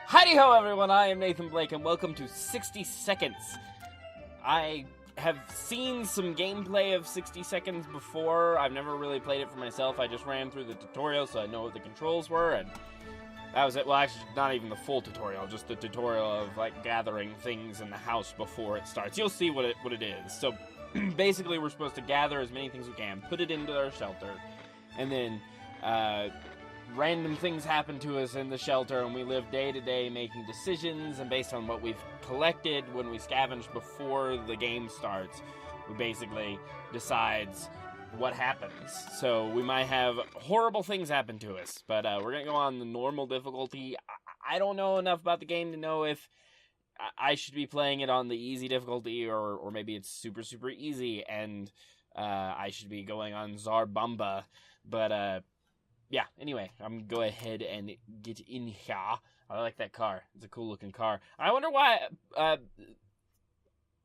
Howdy-ho, everyone! I am Nathan Blake, and welcome to 60 Seconds. I have seen some gameplay of 60 Seconds before. I've never really played it for myself. I just ran through the tutorial, so I know what the controls were, and that was it. Well, actually, not even the full tutorial, just the tutorial of, like, gathering things in the house before it starts. You'll see what it is. So, basically, we're supposed to gather as many things as we can, put it into our shelter, and then, random things happen to us in the shelter, and we live day to day making decisions, and based on what we've collected when we scavenge before the game starts, we basically decides what happens. So we might have horrible things happen to us, but we're gonna go on the normal difficulty. I don't know enough about the game to know if I should be playing it on the easy difficulty, or maybe it's super easy and I should be going on Zarbamba, but yeah, anyway, I'm going to go ahead and get in here. I like that car. It's a cool-looking car. I wonder why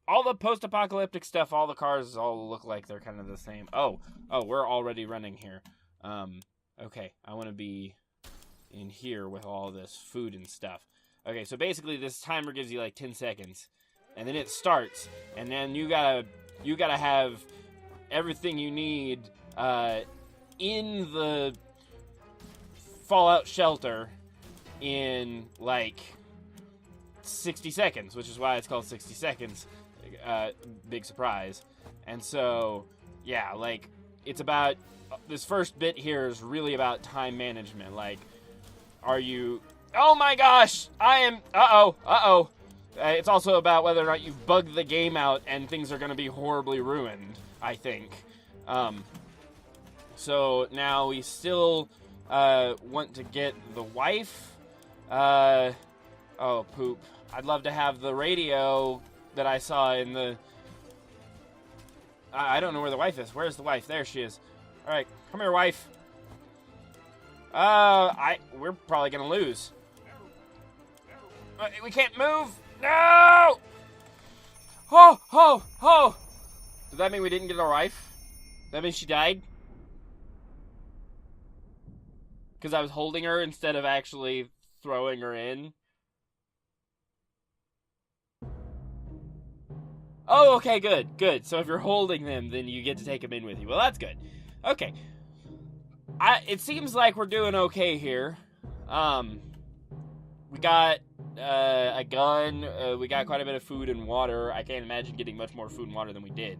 all the post-apocalyptic stuff, all the cars all look like they're kind of the same. Oh, we're already running here. Okay, I want to be in here with all this food and stuff. Okay, so basically this timer gives you like 10 seconds, and then it starts, and then you gotta have everything you need in the Fallout shelter in like 60 seconds, which is why it's called 60 seconds. Big surprise. And so, yeah, like, it's about, this first bit here is really about time management. Like, are you, oh my gosh, I am, uh-oh. It's also about whether or not you've bugged the game out and things are going to be horribly ruined, I think. So now we still want to get the wife. Oh, poop. I'd love to have the radio that I saw in the... I don't know where the wife is. Where's the wife? There she is. Alright, come here, wife. We're probably gonna lose. We can't move! No! Oh! Does that mean we didn't get our wife? Does that mean she died? Because I was holding her instead of actually throwing her in. Oh, okay, good. So if you're holding them, then you get to take them in with you. Well, that's good. Okay. It seems like we're doing okay here. We got a gun. We got quite a bit of food and water. I can't imagine getting much more food and water than we did.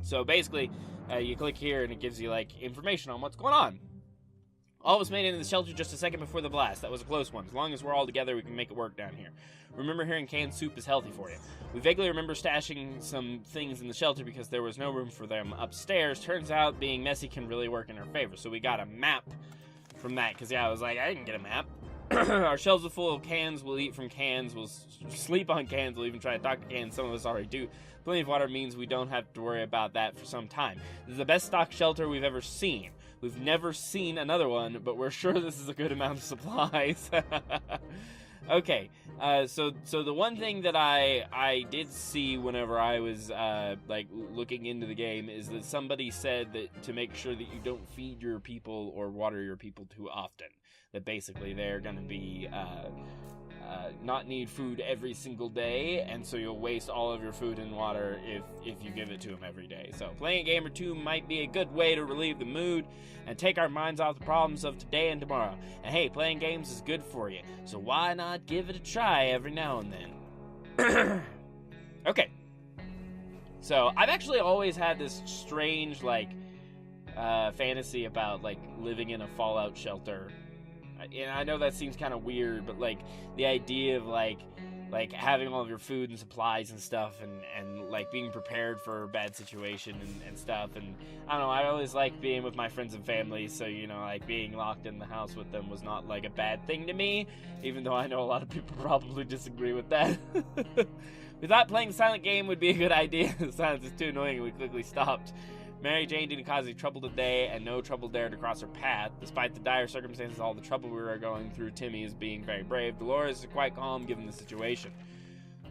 So basically, you click here and it gives you, like, information on what's going on. All of us made it in the shelter just a second before the blast. That was a close one. As long as we're all together, we can make it work down here. Remember hearing canned soup is healthy for you. We vaguely remember stashing some things in the shelter because there was no room for them upstairs. Turns out being messy can really work in our favor. So we got a map from that. Because, yeah, I was like, I didn't get a map. Our shelves are full of cans. We'll eat from cans. We'll sleep on cans. We'll even try to talk to cans. Some of us already do. Plenty of water means we don't have to worry about that for some time. This is the best stocked shelter we've ever seen. We've never seen another one, but we're sure this is a good amount of supplies. Okay, so the one thing that I did see whenever I was like looking into the game is that somebody said that to make sure that you don't feed your people or water your people too often. That basically they're going to be not need food every single day, and so you'll waste all of your food and water if you give it to them every day. So playing a game or two might be a good way to relieve the mood and take our minds off the problems of today and tomorrow. And hey, playing games is good for you, so why not give it a try every now and then? Okay. So I've actually always had this strange, like, fantasy about, like, living in a Fallout shelter. And I know that seems kind of weird, but, like, the idea of, like having all of your food and supplies and stuff and like, being prepared for a bad situation and stuff. And, I don't know, I always like being with my friends and family, so, you know, like, being locked in the house with them was not, like, a bad thing to me, even though I know a lot of people probably disagree with that. We thought playing the silent game would be a good idea. The silence is too annoying, and we quickly stopped. Mary Jane didn't cause any trouble today, and no trouble dared to cross her path. Despite the dire circumstances, all the trouble we were going through, Timmy is being very brave. Dolores is quite calm given the situation.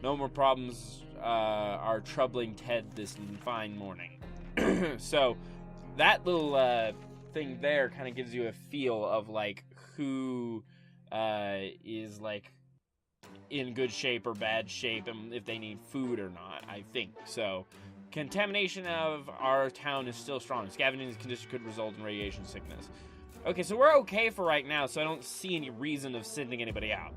No more problems are troubling Ted this fine morning. So, that little thing there kind of gives you a feel of, like, who is, like, in good shape or bad shape and if they need food or not, I think. So, contamination of our town is still strong. Scavenging condition could result in radiation sickness. Okay, so we're okay for right now, so I don't see any reason of sending anybody out.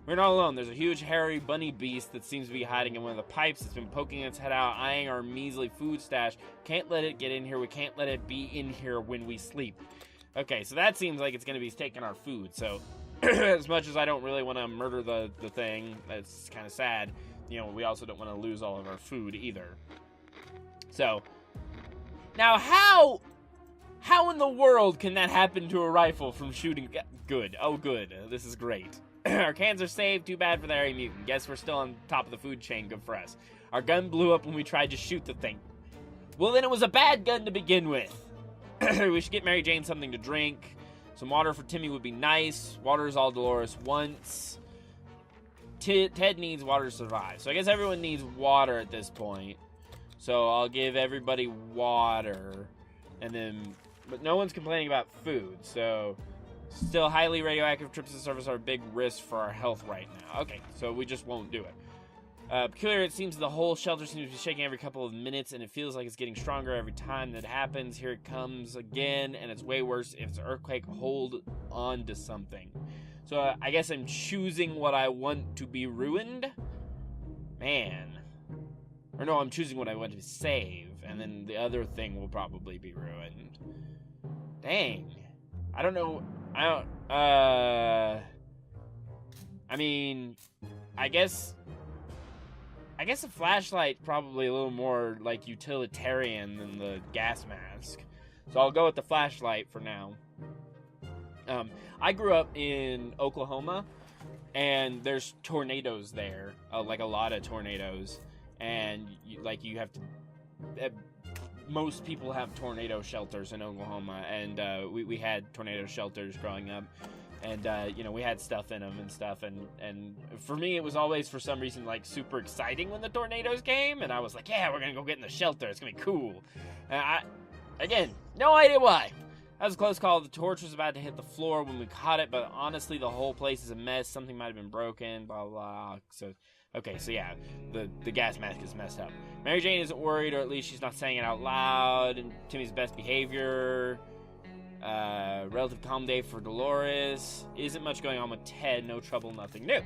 We're not alone. There's a huge, hairy bunny beast that seems to be hiding in one of the pipes. It's been poking its head out, eyeing our measly food stash. Can't let it get in here. We can't let it be in here when we sleep. Okay, so that seems like it's going to be taking our food. So, as much as I don't really want to murder the thing, that's kind of sad. You know, we also don't want to lose all of our food either. So, now how in the world can that happen to a rifle from shooting? Good. Oh, good. This is great. Our cans are saved. Too bad for the hairy mutant. Guess we're still on top of the food chain. Good for us. Our gun blew up when we tried to shoot the thing. Well, then it was a bad gun to begin with. We should get Mary Jane something to drink. Some water for Timmy would be nice. Water is all Dolores wants. Ted needs water to survive. So I guess everyone needs water at this point. So I'll give everybody water. And then, but no one's complaining about food. So still highly radioactive trips to the surface are a big risk for our health right now. Okay, so we just won't do it. Peculiar, it seems the whole shelter seems to be shaking every couple of minutes, and it feels like it's getting stronger every time that happens. Here it comes again, and it's way worse if it's an earthquake. Hold on to something. So I guess I'm choosing what I want to be ruined? Man. Or no, I'm choosing what I want to save, and then the other thing will probably be ruined. Dang. I don't know. I mean, I guess a flashlight probably a little more like utilitarian than the gas mask. So I'll go with the flashlight for now. I grew up in Oklahoma, and there's tornadoes there, like a lot of tornadoes, and you have to. Most people have tornado shelters in Oklahoma, and we had tornado shelters growing up, and we had stuff in them and stuff, and for me it was always for some reason like super exciting when the tornadoes came, and I was like, yeah, we're gonna go get in the shelter, it's gonna be cool. And again, no idea why. That was a close call. The torch was about to hit the floor when we caught it, but honestly the whole place is a mess. Something might have been broken, blah blah. So okay, so yeah, the gas mask is messed up. Mary Jane isn't worried, or at least she's not saying it out loud. And Timmy's best behavior. Relative calm day for Dolores. Isn't much going on with Ted. No trouble, nothing new.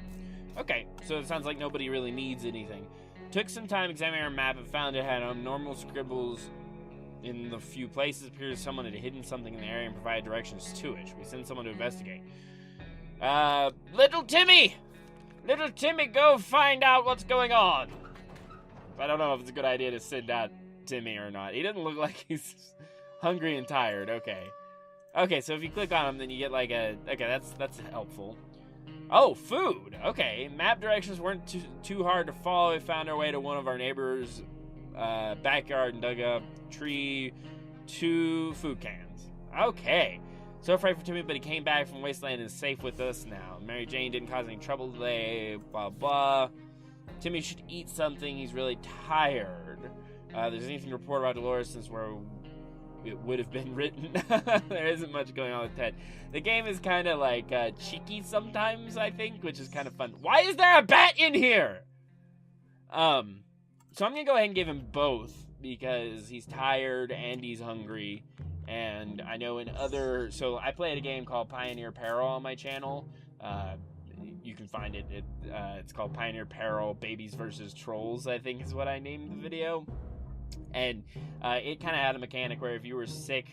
Okay, so it sounds like nobody really needs anything. Took some time examining our map and found it had abnormal scribbles in the few places. Appears someone had hidden something in the area and provided directions to it. Should we send someone to investigate? Little Timmy! Little Timmy, go find out what's going on. I don't know if it's a good idea to send out Timmy or not. He doesn't look like he's hungry and tired. Okay, so if you click on him, then you get like a... Okay, that's helpful. Oh, food. Okay, map directions weren't too hard to follow. We found our way to one of our neighbors' backyard and dug up tree, 2 food cans. Okay. So afraid for Timmy, but he came back from Wasteland and is safe with us now. Mary Jane didn't cause any trouble today, blah, blah. Timmy should eat something. He's really tired. There's anything to report about Dolores since where it would have been written. There isn't much going on with Ted. The game is kind of like cheeky sometimes, I think, which is kind of fun. Why is there a bat in here? So I'm going to go ahead and give him both because he's tired and he's hungry. And I know so I played a game called Pioneer Peril on my channel. You can find it. It's called Pioneer Peril Babies vs. Trolls, I think is what I named the video. And it kind of had a mechanic where if you were sick,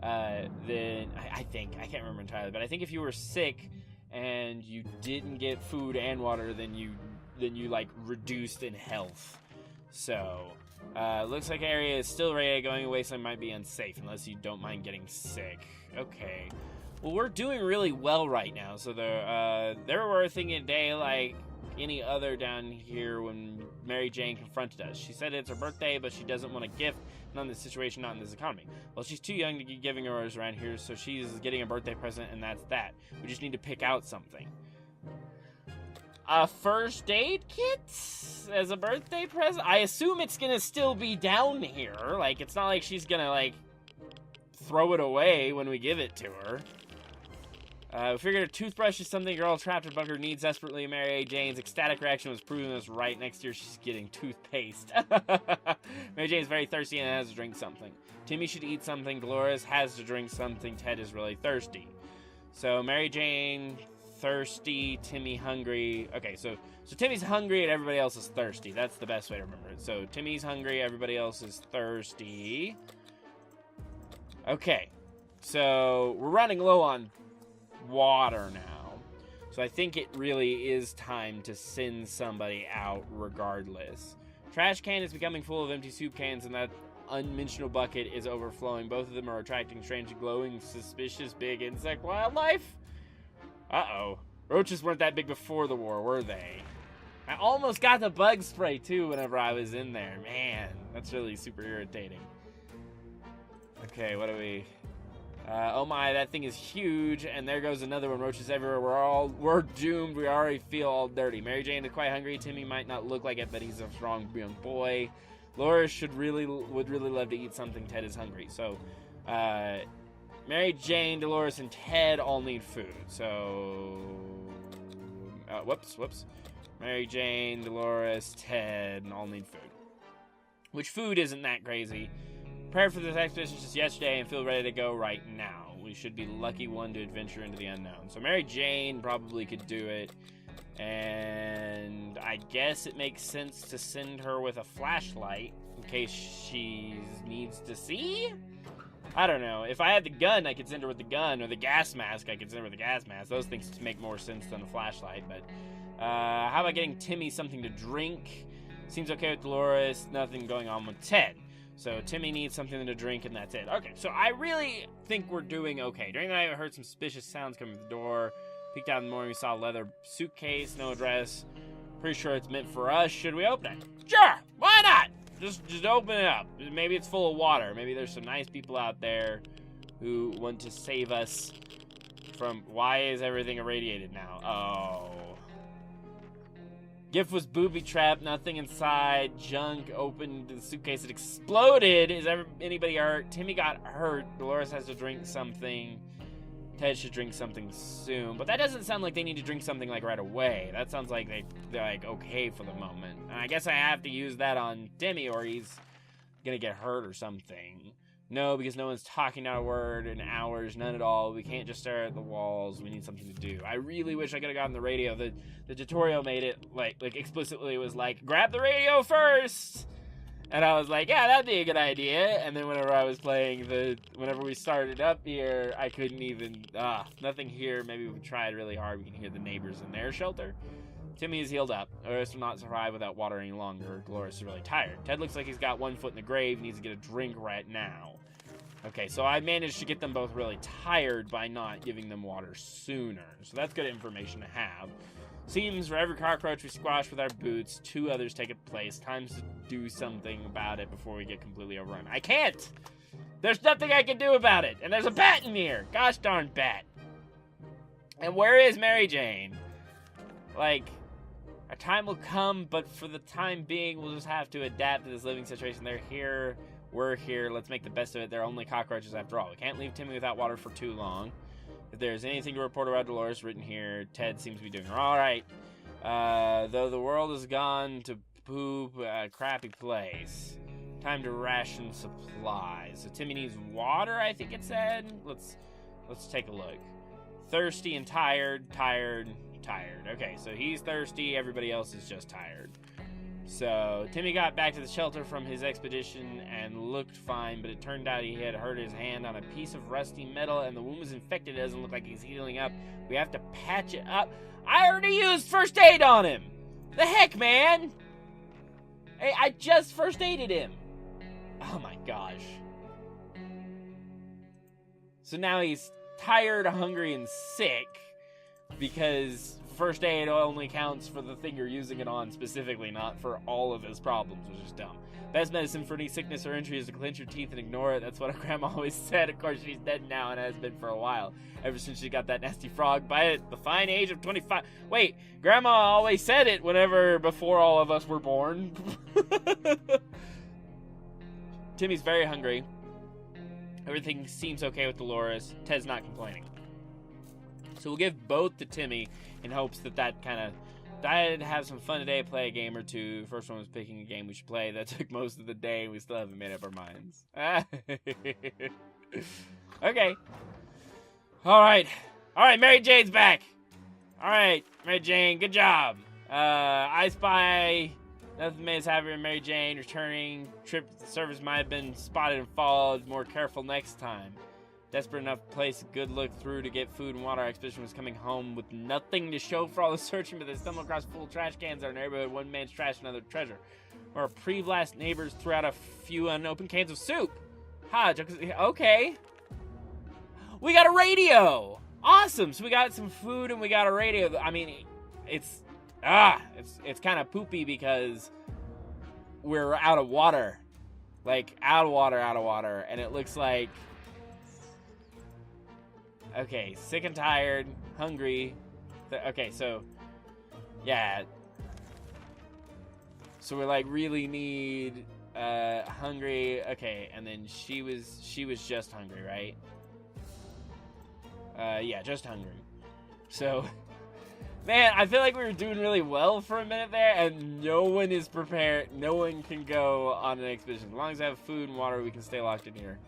then I can't remember entirely, but I think if you were sick and you didn't get food and water, then you like reduced in health. So looks like area is still ready. Going away, so it might be unsafe unless you don't mind getting sick. Okay. Well, we're doing really well right now. So there were a thing a day like any other down here when Mary Jane confronted us. She said it's her birthday, but she doesn't want a gift. Not in this situation, not in this economy. Well, she's too young to be giving hers around here, so she's getting a birthday present, and that's that. We just need to pick out something. A first aid kit as a birthday present? I assume it's gonna still be down here. Like, it's not like she's gonna, like, throw it away when we give it to her. We figured a toothbrush is something a girl trapped in a bunker needs desperately. Mary Jane's ecstatic reaction was proving this right. Next year, she's getting toothpaste. Mary Jane's very thirsty and has to drink something. Timmy should eat something. Dolores has to drink something. Ted is really thirsty. So Mary Jane, thirsty. Timmy, hungry. Okay, so Timmy's hungry and everybody else is thirsty. That's the best way to remember it. So Timmy's hungry, everybody else is thirsty. Okay, so we're running low on water now. So I think it really is time to send somebody out regardless. Trash can is becoming full of empty soup cans and that unmentionable bucket is overflowing. Both of them are attracting strange, glowing, suspicious big insect wildlife. Uh-oh. Roaches weren't that big before the war, were they? I almost got the bug spray too whenever I was in there. Man, that's really super irritating. Okay, what do we... oh my, that thing is huge, and there goes another one. Roaches everywhere. We're doomed. We already feel all dirty. Mary Jane is quite hungry. Timmy might not look like it, but he's a strong young boy. Laura would really love to eat something. Ted is hungry. So, Mary Jane, Dolores, and Ted all need food. So, whoops. Mary Jane, Dolores, Ted all need food. Which food isn't that crazy. Prepared for this expedition just yesterday and feel ready to go right now. We should be lucky one to adventure into the unknown. So Mary Jane probably could do it. And I guess it makes sense to send her with a flashlight in case she needs to see? I don't know. If I had the gun, I could send her with the gun. Or the gas mask, I could send her with the gas mask. Those things make more sense than a flashlight. But how about getting Timmy something to drink? Seems okay with Dolores. Nothing going on with Ted. So Timmy needs something to drink, and that's it. Okay, so I really think we're doing okay. During the night, I heard some suspicious sounds coming from the door. Peeked out in the morning, we saw a leather suitcase, no address. Pretty sure it's meant for us. Should we open it? Sure, why not? Just open it up. Maybe it's full of water. Maybe there's some nice people out there who want to save us from... Why is everything irradiated now? Oh... Gift was booby-trapped, nothing inside, junk, opened the suitcase, it exploded. Is anybody hurt? Timmy got hurt. Dolores has to drink something. Ted should drink something soon. But that doesn't sound like they need to drink something, like, right away. That sounds like they're like, okay for the moment. And I guess I have to use that on Timmy or he's gonna get hurt or something. No, because no one's talking out a word in hours, none at all. We can't just stare at the walls. We need something to do. I really wish I could have gotten the radio. The tutorial made it, like explicitly was like, grab the radio first! And I was like, yeah, that'd be a good idea. And then whenever I was playing whenever we started up here, I couldn't even, nothing here. Maybe we tried really hard. We can hear the neighbors in their shelter. Timmy is healed up. Dolores will not survive without water any longer. Dolores is really tired. Ted looks like he's got one foot in the grave. Needs to get a drink right now. Okay, so I managed to get them both really tired by not giving them water sooner. So that's good information to have. Seems for every cockroach we squash with our boots, 2 others take its place. Time to do something about it before we get completely overrun. I can't! There's nothing I can do about it! And there's a bat in here! Gosh darn bat! And where is Mary Jane? Like... Our time will come, but for the time being, we'll just have to adapt to this living situation. They're here, we're here, let's make the best of it. They're only cockroaches after all. We can't leave Timmy without water for too long. If there's anything to report about Dolores written here, Ted seems to be doing all right. Though the world has gone to poop, a crappy place. Time to ration supplies. So Timmy needs water, I think it said. Let's take a look. Thirsty and tired. Okay, so he's thirsty, everybody else is just tired. So, Timmy got back to the shelter from his expedition and looked fine, but it turned out he had hurt his hand on a piece of rusty metal and the wound was infected. It doesn't look like he's healing up. We have to patch it up. I already used first aid on him! The heck, man! Hey, I just first aided him! Oh my gosh. So now he's tired, hungry, and sick. Because first aid only counts for the thing you're using it on specifically, not for all of his problems, which is dumb. Best medicine for any sickness or injury is to clench your teeth and ignore it. That's what our grandma always said. Of course, she's dead now and has been for a while. Ever since she got that nasty frog bite at the fine age of 25. Wait, grandma always said it before all of us were born. Timmy's very hungry. Everything seems okay with Dolores. Ted's not complaining. So we'll give both to Timmy in hopes that kind of... I'd have some fun today, play a game or two. First one was picking a game we should play. That took most of the day, and we still haven't made up our minds. Okay. Alright, Mary Jane's back. Alright, Mary Jane, good job. I spy nothing is happening. Mary Jane returning. Trip service might have been spotted and followed. More careful next time. Desperate enough to place a good look through to get food and water. Our expedition was coming home with nothing to show for all the searching, but they stumbled across full trash cans in our neighborhood. One man's trash, another treasure. Our pre-blast neighbors threw out a few unopened cans of soup. Okay. We got a radio! Awesome! So we got some food and we got a radio. I mean, it's kind of poopy because we're out of water. Like, out of water. And it looks like... Okay, sick and tired, hungry. Okay, so... Yeah. So we, like, really need... hungry. Okay, and then she was just hungry, right? Yeah, just hungry. So... Man, I feel like we were doing really well for a minute there, and no one is prepared. No one can go on an expedition. As long as I have food and water, we can stay locked in here.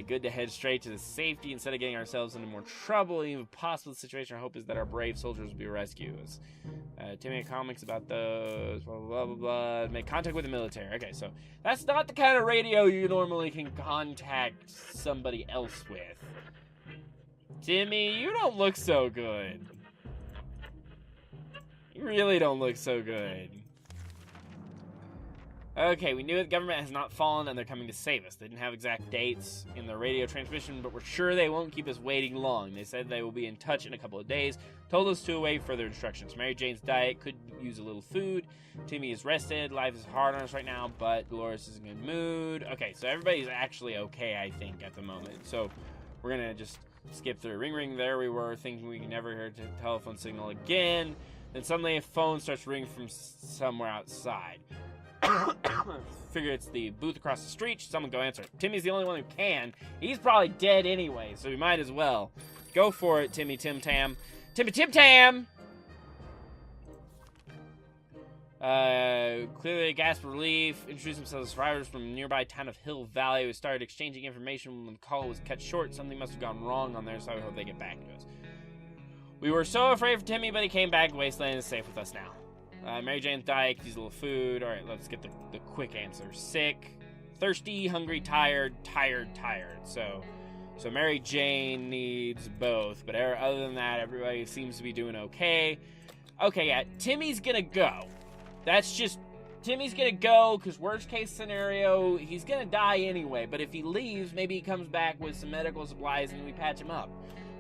Good to head straight to the safety instead of getting ourselves into more trouble. Even possible situation, our hope is that our brave soldiers will be rescued. Timmy comics about those, blah, blah, blah, blah. Make contact with the military. Okay, so that's not the kind of radio you normally can contact somebody else with. Timmy, you don't look so good. You really don't look so good. Okay, we knew the government has not fallen and they're coming to save us. They didn't have exact dates in the radio transmission, but we're sure they won't keep us waiting long. They said they will be in touch in a couple of days. Told us to await further instructions. Mary Jane's diet could use a little food. Timmy is rested. Life is hard on us right now, but Dolores is in a good mood. Okay, so everybody's actually okay, I think, at the moment. So we're going to just skip through. Ring, ring, there we were, thinking we could never hear a telephone signal again. Then suddenly a phone starts ringing from somewhere outside. Figure it's the booth across the street. Someone go answer it. Timmy's the only one who can. He's probably dead anyway, so we might as well. Go for it, Timmy Tim Tam. Timmy Tim Tam! Clearly a gasp of relief. Introduced themselves as survivors from the nearby town of Hill Valley. We started exchanging information when the call was cut short. Something must have gone wrong on their side. We hope they get back to us. We were so afraid for Timmy, but he came back. Wasteland is safe with us now. Mary Jane's diet, could use a little food. Alright, let's get the quick answer. Sick, thirsty, hungry, tired. So Mary Jane needs both. But other than that, everybody seems to be doing okay. Okay, yeah, Timmy's gonna go. That's just... Timmy's gonna go, because worst case scenario, he's gonna die anyway. But if he leaves, maybe he comes back with some medical supplies and we patch him up.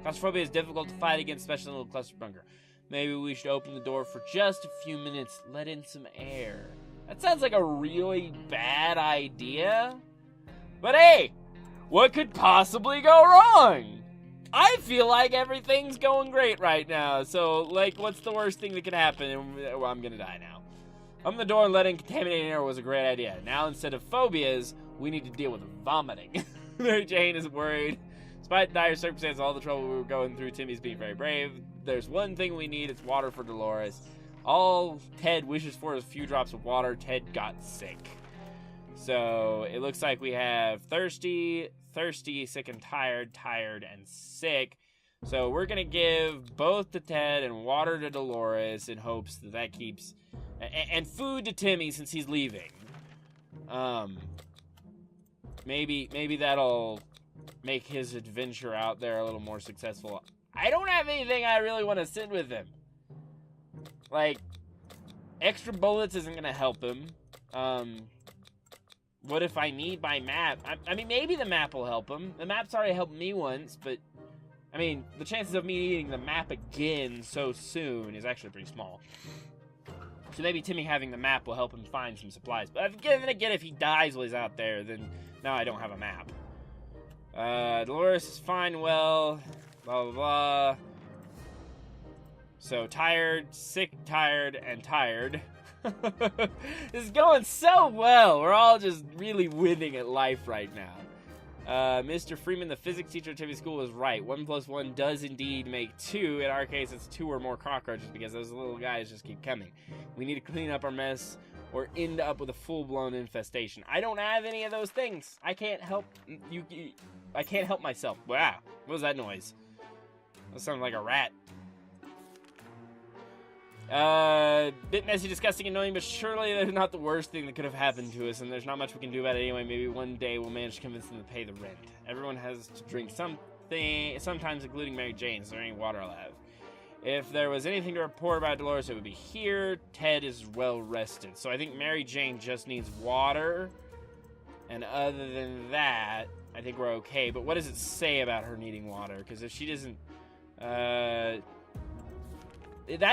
Claustrophobia is difficult to fight against, especially in a little cluster bunker. Maybe we should open the door for just a few minutes, let in some air. That sounds like a really bad idea. But hey, what could possibly go wrong? I feel like everything's going great right now. So, like, what's the worst thing that could happen? Well, I'm gonna die now. Open the door and letting contaminated air was a great idea. Now, instead of phobias, we need to deal with vomiting. Mary Jane is worried. Despite dire circumstances, all the trouble we were going through, Timmy's being very brave. There's one thing we need, it's water for Dolores. All Ted wishes for is a few drops of water. Ted got sick. So, it looks like we have thirsty, sick and tired, and sick. So, we're going to give both to Ted and water to Dolores in hopes that keeps... And food to Timmy since he's leaving. Maybe that'll make his adventure out there a little more successful. I don't have anything I really want to send with him. Like, extra bullets isn't going to help him. What if I need my map? I mean, maybe the map will help him. The map's already helped me once, but... I mean, the chances of me needing the map again so soon is actually pretty small. So maybe Timmy having the map will help him find some supplies. But then again, if he dies while he's out there, then now I don't have a map. Dolores is fine, well, blah, blah, blah. So, tired, sick, tired, and tired. This is going so well. We're all just really winning at life right now. Mr. Freeman, the physics teacher at Timmy's school, was right. 1 + 1 does indeed make 2. In our case, it's 2 or more cockroaches because those little guys just keep coming. We need to clean up our mess or end up with a full-blown infestation. I don't have any of those things. I can't help you. I can't help myself. Wow. What was that noise? That sounded like a rat. Bit messy, disgusting, annoying, but surely they're not the worst thing that could have happened to us, and there's not much we can do about it anyway. Maybe one day we'll manage to convince them to pay the rent. Everyone has to drink something, sometimes including Mary Jane. Is there any water I'll have? If there was anything to report about Dolores, it would be here. Ted is well rested. So I think Mary Jane just needs water, and other than that, I think we're okay. But what does it say about her needing water? Because if she doesn't... that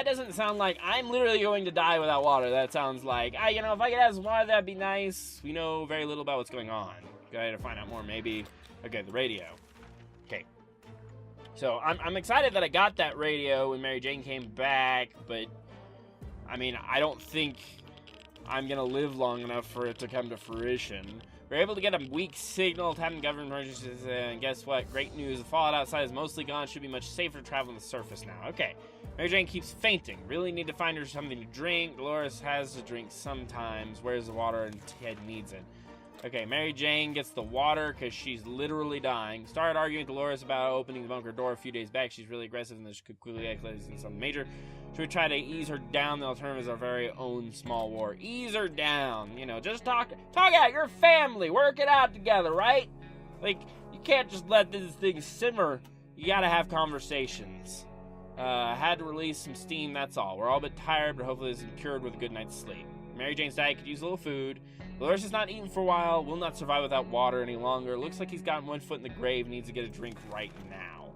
doesn't sound like I'm literally going to die without water. That sounds like, if I could have some water, that'd be nice. We know very little about what's going on. Gotta find out more, maybe. Okay, the radio. Okay. So, I'm excited that I got that radio when Mary Jane came back, but, I don't think I'm gonna live long enough for it to come to fruition. We're able to get a weak signal, having government emergencies, and guess what? Great news, the fallout outside is mostly gone. Should be much safer to travel on the surface now. Okay. Mary Jane keeps fainting. Really need to find her something to drink. Dolores has to drink sometimes. Where's the water? And Ted needs it. Okay, Mary Jane gets the water because she's literally dying. Started arguing with Dolores about opening the bunker door a few days back. She's really aggressive and this could quickly escalate into something major. Should we try to ease her down? The alternative is our very own small war. Ease her down. Just talk out. Your family. Work it out together, right? Like, you can't just let this thing simmer. You gotta have conversations. Had to release some steam, that's all. We're all a bit tired, but hopefully this is cured with a good night's sleep. Mary Jane's diet could use a little food. Dolores has not eaten for a while, will not survive without water any longer. Looks like he's gotten 1 foot in the grave, needs to get a drink right now.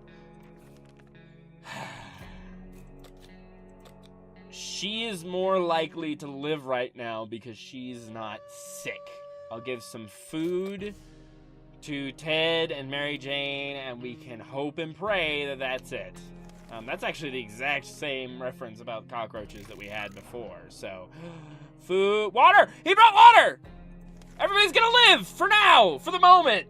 She is more likely to live right now because she's not sick. I'll give some food to Ted and Mary Jane, and we can hope and pray that that's it. That's actually the exact same reference about cockroaches that we had before. So, food, water! He brought water! Everybody's gonna live! For now! For the moment!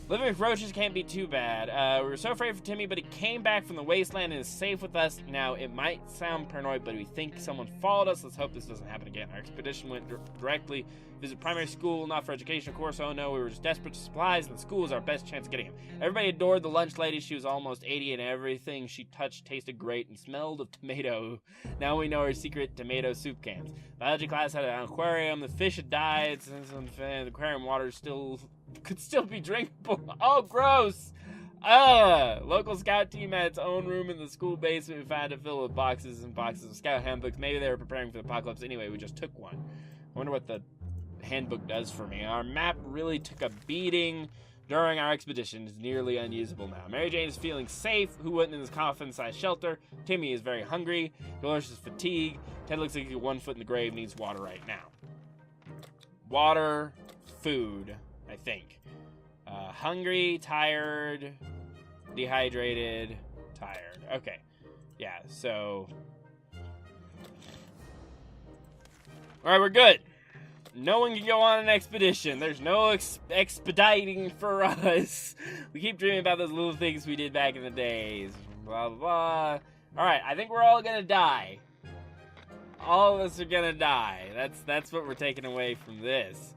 Living with roaches can't be too bad. We were so afraid for Timmy, but he came back from the wasteland and is safe with us. Now, it might sound paranoid, but we think someone followed us. Let's hope this doesn't happen again. Our expedition went directly visit primary school, not for education, of course. Oh no, we were just desperate for supplies, and the school was our best chance of getting him. Everybody adored the lunch lady. She was almost 80, and everything she touched tasted great and smelled of tomato. Now we know her secret tomato soup cans. Biology class had an aquarium. The fish had died. The aquarium water could still be drinkable. Oh, gross. Local scout team had its own room in the school basement. We found it filled with boxes and boxes of scout handbooks. Maybe they were preparing for the apocalypse anyway. We just took one. I wonder what the handbook does for me. Our map really took a beating during our expedition. It's nearly unusable now. Mary Jane is feeling safe. Who went in this coffin-sized shelter? Timmy is very hungry. Dolores is fatigued. Ted looks like he's 1 foot in the grave, needs water right now. Water, food, I think. Hungry, tired, dehydrated, tired. Okay. Yeah, so... Alright, we're good. No one can go on an expedition. There's no expediting for us. We keep dreaming about those little things we did back in the days. Blah, blah, blah. Alright, I think we're all gonna die. All of us are gonna die. That's what we're taking away from this.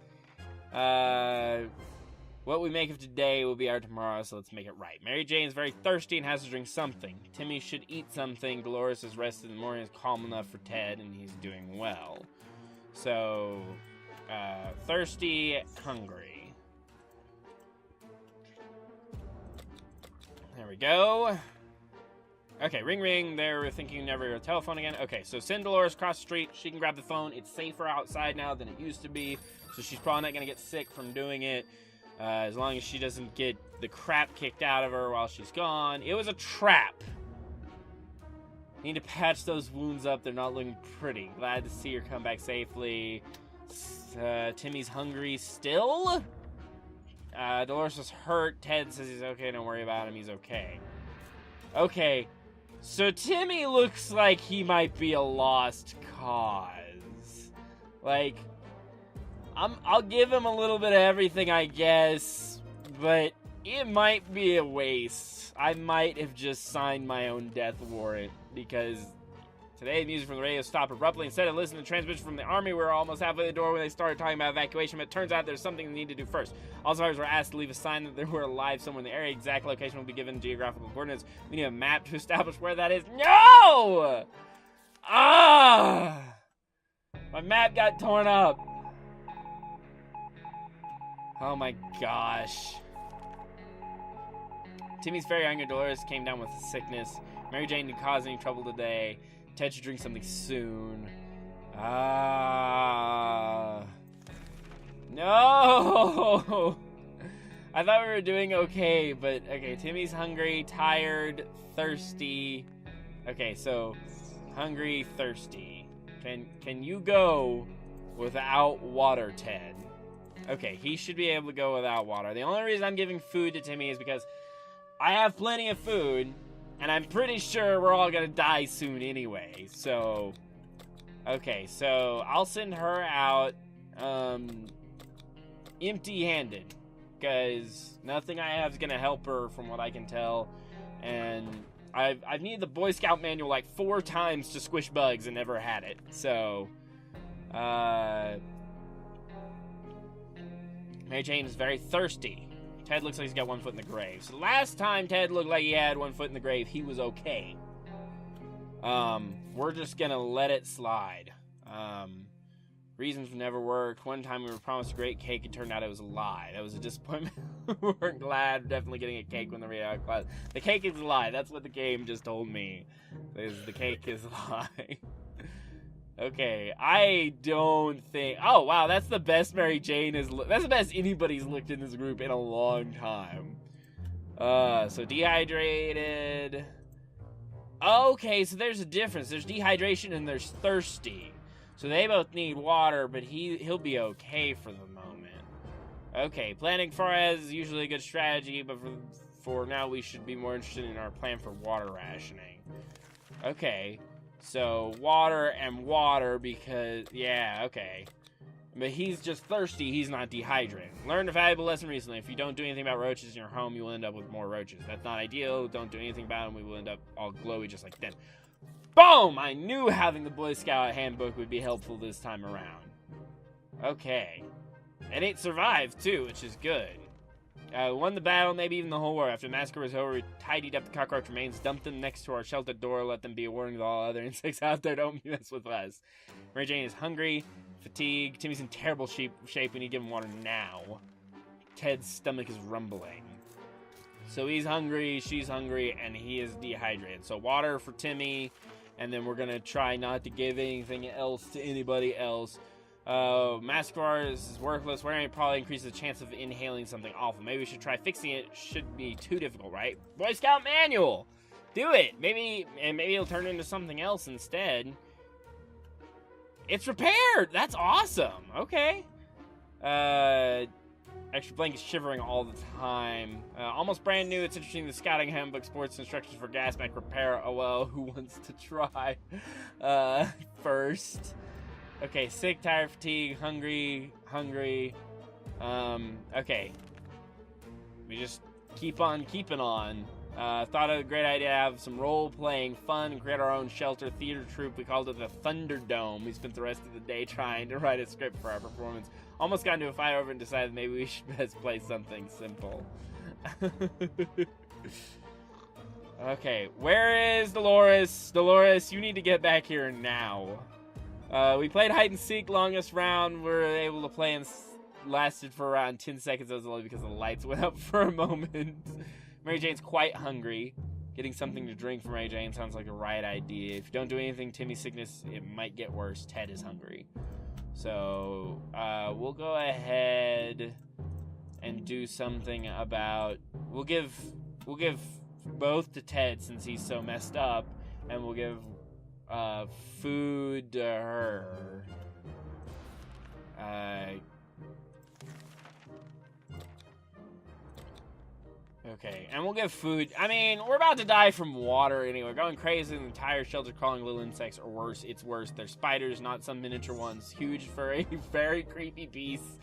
What we make of today will be our tomorrow, so let's make it right. Mary Jane is very thirsty and has to drink something. Timmy should eat something. Dolores is rested in the morning, is calm enough for Ted, and he's doing well. So, thirsty, hungry. There we go. Okay, ring ring. They're thinking never a telephone again. Okay, so send Dolores across the street. She can grab the phone. It's safer outside now than it used to be, so she's probably not going to get sick from doing it. As long as she doesn't get the crap kicked out of her while she's gone. It was a trap. Need to patch those wounds up. They're not looking pretty. Glad to see her come back safely. Timmy's hungry still. Dolores is hurt. Ted says he's okay. Don't worry about him. He's okay. Okay. So Timmy looks like he might be a lost cause. Like... I'll give him a little bit of everything, I guess. but it might be a waste. I might have just signed my own death warrant, because today the music from the radio stopped abruptly. Instead of listening to transmission from the army, we were almost halfway to the door when they started talking about evacuation, but it turns out there's something they need to do first. All survivors were asked to leave a sign that they were alive somewhere in the area. Exact location will be given geographical coordinates. We need a map to establish where that is. No! Ah! My map got torn up. Oh my gosh. Timmy's very younger Dolores came down with a sickness. Mary Jane didn't cause any trouble today. Ted should drink something soon. Ah. No! I thought we were doing okay, but okay, Timmy's hungry, tired, thirsty. Okay, so hungry, thirsty. Can you go without water, Ted? Okay, he should be able to go without water. The only reason I'm giving food to Timmy is because I have plenty of food, and I'm pretty sure we're all gonna die soon anyway. So, okay, so I'll send her out empty-handed, because nothing I have is gonna help her from what I can tell. And I've needed the Boy Scout manual like 4 times to squish bugs and never had it. So, Mary Jane is very thirsty. Ted looks like he's got one foot in the grave. So the last time Ted looked like he had one foot in the grave, he was okay. We're just gonna let it slide. Reasons never worked. One time we were promised a great cake, it turned out it was a lie. That was a disappointment. We weren't glad. We're definitely getting a cake when the reality class. The cake is a lie. That's what the game just told me. The cake is a lie. Okay, I don't think... Oh, wow, that's the best Mary Jane is... That's the best anybody's looked in this group in a long time. So dehydrated... Okay, so there's a difference. There's dehydration and there's thirsty. So they both need water, but he'll be okay for the moment. Okay, planning for us is usually a good strategy, but for now we should be more interested in our plan for water rationing. Okay. So, water and water because, yeah, okay. But he's just thirsty, he's not dehydrated. Learned a valuable lesson recently. If you don't do anything about roaches in your home, you will end up with more roaches. That's not ideal. Don't do anything about them. We will end up all glowy just like them. Boom! I knew having the Boy Scout handbook would be helpful this time around. Okay. And it survived, too, which is good. Won the battle, maybe even the whole war. After the massacre was over, we tidied up the cockroach remains, dumped them next to our shelter door, let them be a warning to all other insects out there. Don't mess with us. Mary Jane is hungry, fatigued. Timmy's in terrible shape. We need to give him water now. Ted's stomach is rumbling. So he's hungry, she's hungry, and he is dehydrated. So water for Timmy, and then we're going to try not to give anything else to anybody else. Mascara is worthless. Wearing it probably increases the chance of inhaling something awful. Maybe we should try fixing it. Shouldn't be too difficult, right? Boy Scout manual! Do it! Maybe it'll turn into something else instead. It's repaired! That's awesome! Okay. Extra blankets shivering all the time. Almost brand new. It's interesting. The scouting handbook sports instructions for gas mask repair. Oh well, who wants to try first? Okay, sick, tired, fatigue, hungry. Okay. We just keep on keeping on. Thought of a great idea to have some role-playing fun and create our own shelter theater troupe. We called it the Thunderdome. We spent the rest of the day trying to write a script for our performance. Almost got into a fight over and decided maybe we should best play something simple. Okay, where is Dolores? Dolores, you need to get back here now. We played hide and seek longest round. We were able to play and lasted for around 10 seconds. That was only because the lights went up for a moment. Mary Jane's quite hungry. Getting something to drink for Mary Jane sounds like a right idea. If you don't do anything, Timmy's sickness, it might get worse. Ted is hungry. So, we'll go ahead and do something about... We'll give both to Ted since he's so messed up, and we'll give food to her. Okay, and we'll give food. I mean, we're about to die from water anyway. We're going crazy in the entire shelter, crawling little insects, or worse, it's worse. They're spiders, not some miniature ones. Huge, furry, very creepy beasts.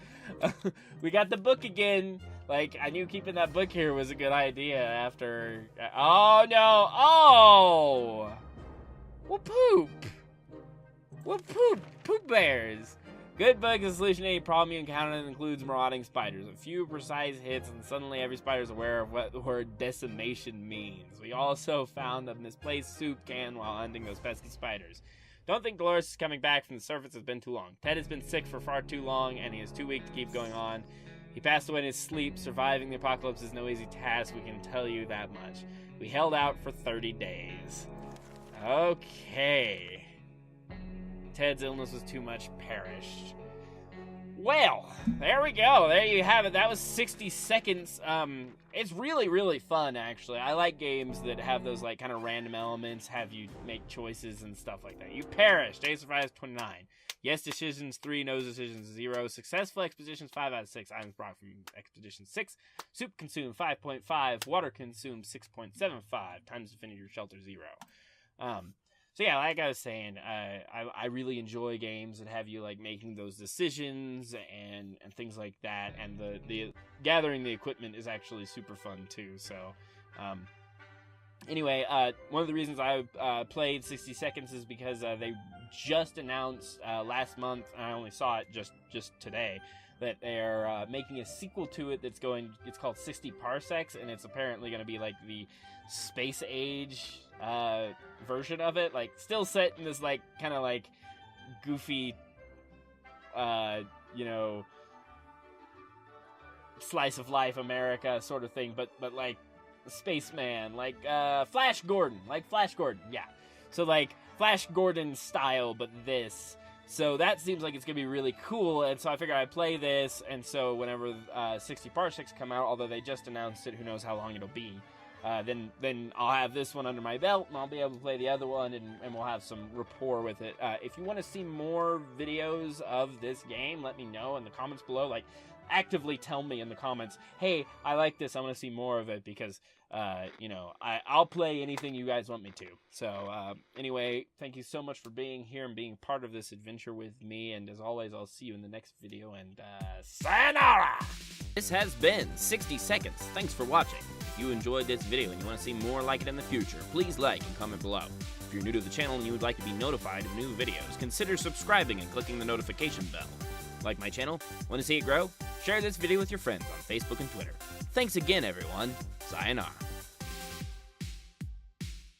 We got the book again. Like, I knew keeping that book here was a good idea after... Oh, no! Oh! Well, poop! Well, poop! Poop bears! Good bug is a solution to any problem you encounter that includes marauding spiders. A few precise hits, and suddenly every spider is aware of what the word decimation means. We also found a misplaced soup can while hunting those pesky spiders. Don't think Dolores is coming back from the surface. It's been too long. Ted has been sick for far too long, and he is too weak to keep going on. He passed away in his sleep. Surviving the apocalypse is no easy task, we can tell you that much. We held out for 30 days. Okay. Ted's illness was too much, perished. Well, there we go. There you have it. That was 60 seconds. It's really, really fun, actually. I like games that have those, like, kind of random elements, have you make choices and stuff like that. You perished. Daze survives 29. Yes decisions 3, no decisions 0. Successful expeditions 5 out of 6. Items brought from expedition 6. Soup consumed 5.5. Water consumed 6.75. Times to finish your shelter 0. So yeah, like I was saying, I really enjoy games that have you like making those decisions and things like that, and the gathering the equipment is actually super fun too. So anyway, one of the reasons I played 60 Seconds is because they just announced last month, and I only saw it just today, that they're making a sequel to it it's called 60 Parsecs, and it's apparently going to be like the space age version of it, like still set in this like kind of like goofy slice of life America sort of thing, but like spaceman, like Flash Gordon, yeah, so like Flash Gordon style, but this. So that seems like it's gonna be really cool, and so I figured I'd play this, and so whenever 60 Parsecs come out, although they just announced it, who knows how long it'll be, then I'll have this one under my belt, and I'll be able to play the other one, and we'll have some rapport with it. If you want to see more videos of this game, let me know in the comments below. Like, actively tell me in the comments, hey, I like this, I want to see more of it, because, I'll play anything you guys want me to. So, anyway, thank you so much for being here and being part of this adventure with me, and as always, I'll see you in the next video, and, sayonara! This has been 60 Seconds. Thanks for watching. If you enjoyed this video and you want to see more like it in the future, please like and comment below. If you're new to the channel and you would like to be notified of new videos, consider subscribing and clicking the notification bell. Like my channel? Want to see it grow? Share this video with your friends on Facebook and Twitter. Thanks again, everyone. Sayonara.